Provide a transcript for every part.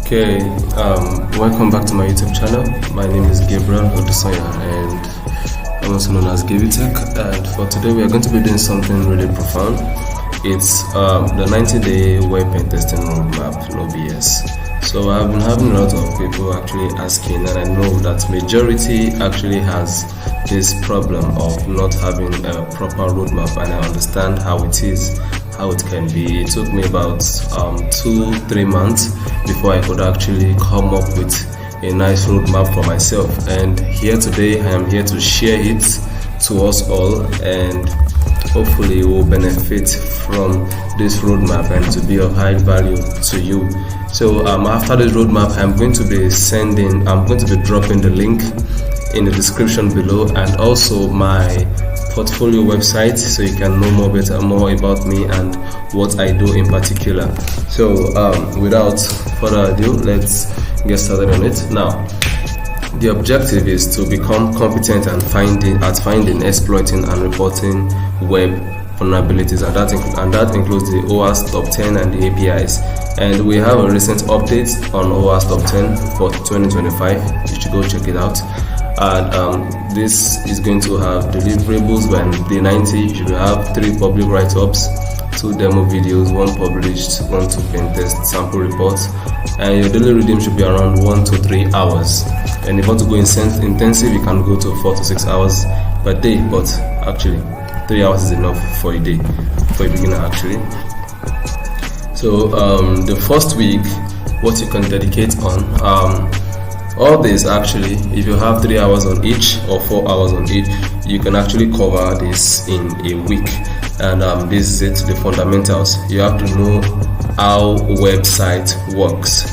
Okay, welcome back to my YouTube channel. My name is Gabriel Odusanya and I'm also known as Gabitech. And for today we are going to be doing something really profound. It's the 90-day web pen testing roadmap, no BS. So I've been having a lot of people actually asking, and I know that majority actually has this problem of not having a proper roadmap, and I understand how it is, how it can be. It took me about 2-3 months before I could actually come up with a nice roadmap for myself, and here today I am here to share it to us all, and hopefully we'll benefit from this roadmap and to be of high value to you. So after this roadmap, I'm going to be dropping the link in the description below, and also my portfolio website, so you can know more about me and what I do in particular. So without further ado, let's get started on it. Now, the objective is to become competent at finding, exploiting, and reporting web vulnerabilities, and that includes the OWASP Top 10 and the APIs. And we have a recent update on OWASP Top 10 for 2025. You should go check it out. And this is going to have deliverables when day 90. You should have 3 public write-ups, 2 demo videos, 1 published, 1 to pentest sample reports, and your daily redeem should be around 1 to 3 hours. And if you want to go intensive, you can go to 4 to 6 hours per day, but actually 3 hours is enough for a day, for a beginner actually. So the first week, what you can dedicate on, all this actually, if you have 3 hours on each or 4 hours on each, you can actually cover this in a week. And this is it, the fundamentals. You have to know how website works.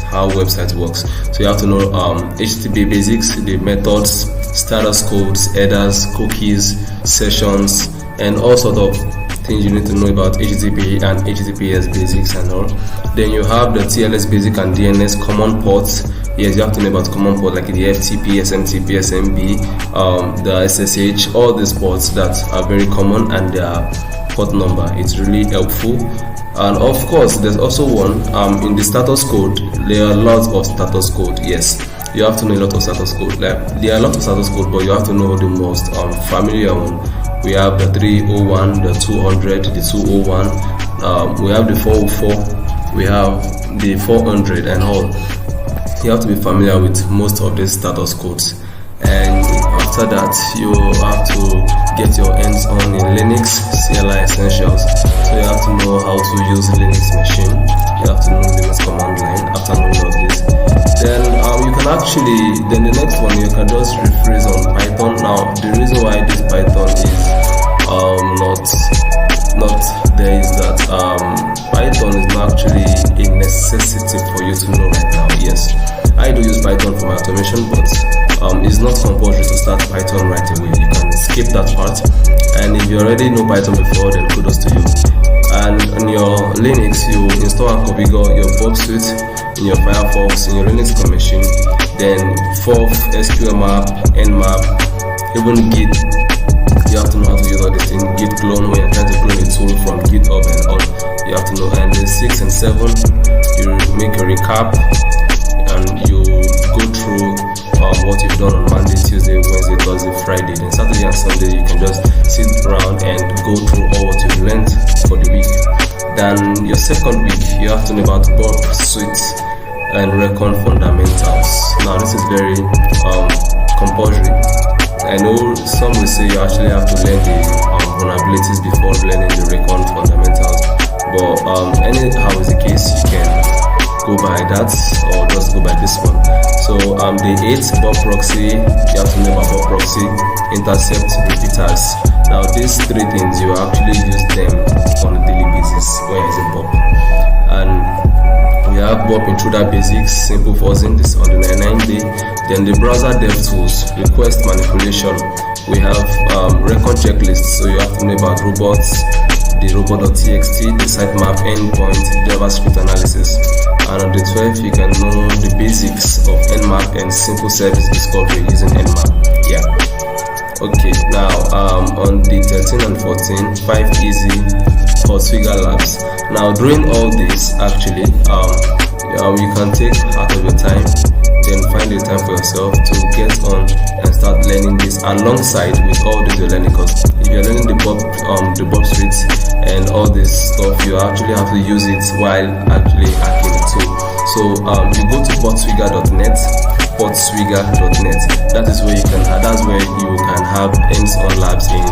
So you have to know HTTP basics, the methods, status codes, headers, cookies, sessions, and all sort of things you need to know about HTTP and HTTPS basics and all. Then you have the TLS basic and DNS common ports. Yes, you have to know about common ports like the FTP, SMTP, SMB, the SSH, all these ports that are very common, and their port number. It's really helpful. And of course, there's also one in the status code. There are lots of status code. Yes, you have to know a lot of status code. Like, there are a lot of status code, but you have to know the most familiar one. We have the 301, the 200, the 201. We have the 404. We have the 400 and all. You have to be familiar with most of these status codes, and after that you have to get your hands on in Linux CLI essentials. So you have to know how to use Linux machine, you have to know Linux command line. After knowing all this, then then the next one, you can just rephrase on Python. Now the reason why this Python is not there is that Python is not actually a necessity for you to know right now. Yes, I do use Python for my automation, but it's not compulsory to start Python right away. You can skip that part, and if you already know Python before, then kudos to you. And on your Linux, you install and configure your Burp Suite in your Firefox, in your Linux machine, then ffuf, sqlmap, Nmap, even Git. You have to know how to use all these things. Git clone, when you're trying to clone a tool from GitHub and all, you have to know. And then 6 and 7, you make a recap and you go through what you've done on Monday, Tuesday, Wednesday, Thursday, Friday. Then Saturday and Sunday, you can just sit around and go through all what you've learned for the week. Then your second week, you have to know about Burp Suite and Recon fundamentals. Now this is very compulsory. I know some will say you actually have to learn the vulnerabilities before learning the Recon fundamentals, but anyhow is the case, you can go by that or just go by this one. So the 8th, Burp Proxy, you have to know about Burp Proxy, intercept, repeaters. Now these 3 things, you actually use them on a daily basis when you're using Burp. And we have Burp Intruder Basics, Simple Fuzzing, this on the 99th day. Then the browser dev tools, request manipulation. We have record checklists, so you have to know about robots, the robot.txt, the sitemap endpoint, JavaScript analysis. And on the 12th, you can know the basics of Nmap and simple service discovery using Nmap. Yeah. Okay, now on the 13 and 14, 5 easy Portugal labs. Now during all this, actually, you can take out of your time, then find the time for yourself to get on and start learning this alongside with all this you're learning. Because if you're learning the Burp Suite and all this stuff, you actually have to use it while actually hacking it too. So you go to portswigger.net. That is where you can have hands-on labs in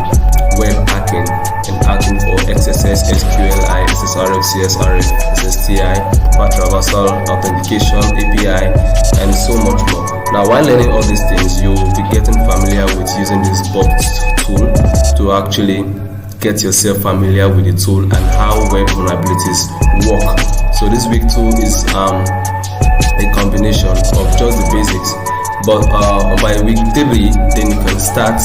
web hacking and hacking for XSS, SQLI, SSRF, CSRF, SSTI, path traversal, authentication, API, and so much more. Now, while learning all these things, you will be getting familiar with using this Burp tool to actually get yourself familiar with the tool and how web vulnerabilities work. So this week tool is a combination of just the basics, but by week 3 then you can start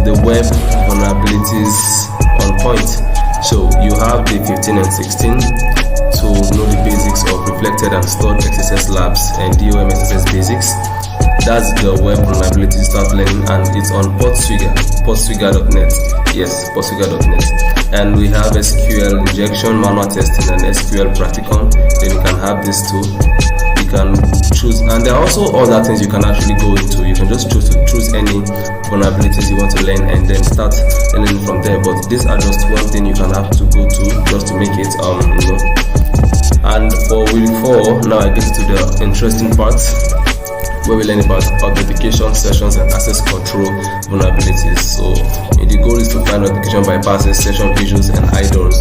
the web vulnerabilities on point. So you have the 15 and 16 to know the basics of reflected and stored XSS labs and DOM XSS basics. That's the web vulnerability start learning, and it's on portswigger.net. Yes, portswigger.net. And we have SQL injection, manual testing, and SQL practicum. Then you can have this too. You can choose, and there are also other things you can actually go into. You can just choose any vulnerabilities you want to learn and then start learning from there. But these are just one thing you can have to go to just to make it And for week 4, now I get to the interesting part, where we learn about authentication, sessions, and access control vulnerabilities. So the goal is to find authentication bypasses, session issues, and IDORs.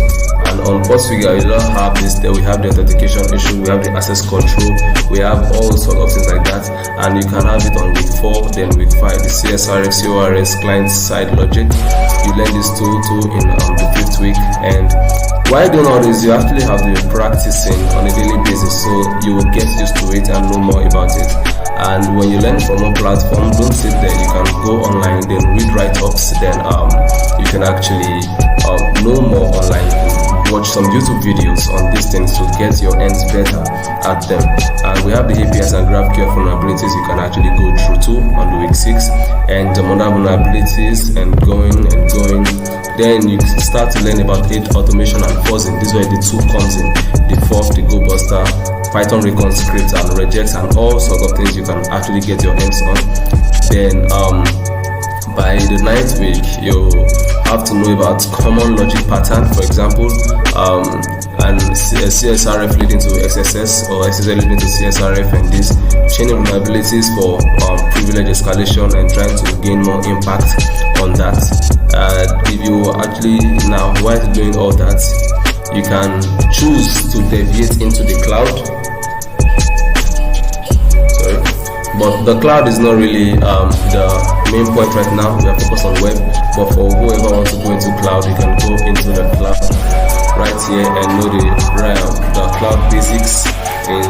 And on Portswigger, we don't have this. There we have the authentication issue, we have the access control, we have all sorts of things like that. And you can have it on week 4, then week 5, the CSRF, CORS, client-side logic. You learn this tool too in the 5th week. And while doing all this, you actually have to be practicing on a daily basis, so you will get used to it and know more about it. And when you learn from one platform, don't sit there. You can go online, then read write-ups, then you can actually know more online. You can watch some YouTube videos on these things to get your ends better at them. And we have the APIs and GraphQL vulnerabilities you can actually go through too on the week 6, and the other vulnerabilities, and going. Then you start to learn about aid automation and fuzzing. This is where the tool comes in. The fluff, the gobuster, Python recon scripts, and regex, and all sorts of things you can actually get your hands on. Then by the 9th week, you have to know about common logic pattern, for example, and CSRF leading to XSS, or XSS leading to CSRF, and this chaining vulnerabilities for privilege escalation and trying to gain more impact on that. If you actually, now while doing all that, you can choose to deviate into the cloud. But the cloud is not really the main point right now. We are focused on web, but for whoever wants to go into cloud, you can go into the cloud right here and know the cloud basics in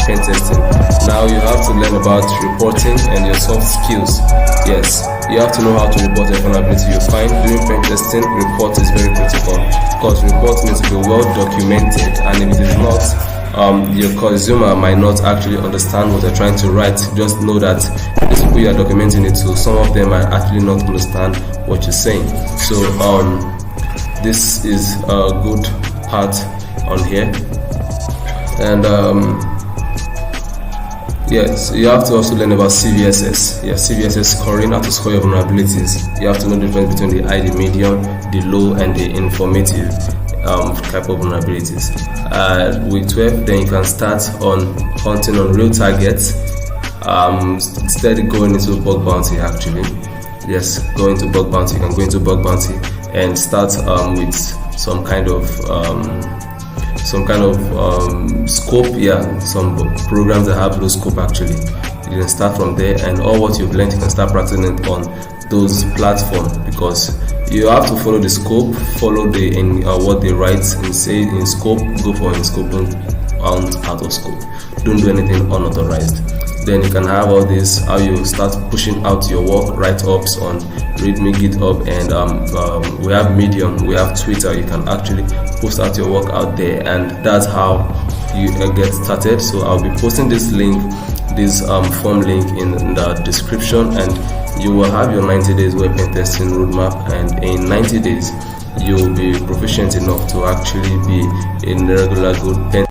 pentesting. Now you have to learn about reporting and your soft skills. Yes, you have to know how to report a vulnerability you find. Doing pentesting, report is very critical, because report needs to be well documented, and if it is not, your consumer might not actually understand what you're trying to write. Just know that these people you are documenting it to, some of them might actually not understand what you're saying. So this is a good part on here. And yes, you have to also learn about CVSS. Yeah, CVSS scoring, how to score your vulnerabilities. You have to know the difference between the high, the medium, the low, and the informative type of vulnerabilities. Week 12, then you can start on hunting on real targets. Instead of going into bug bounty, actually. Yes, go into bug bounty. You can go into bug bounty and start with some kind of scope. Yeah, some programs that have low scope actually. You can start from there, and all what you've learned you can start practicing it on those platforms, because you have to follow the scope, follow the what they write and say in scope. Go for in scope, don't out of scope. Don't do anything unauthorized. Then you can have all this, how you start pushing out your work, write-ups on README, GitHub, and we have Medium, we have Twitter. You can actually post out your work out there, and that's how you get started. So I'll be posting this link, this form link in the description, and you will have your 90 days web pen testing roadmap, and in 90 days you'll be proficient enough to actually be a regular good pen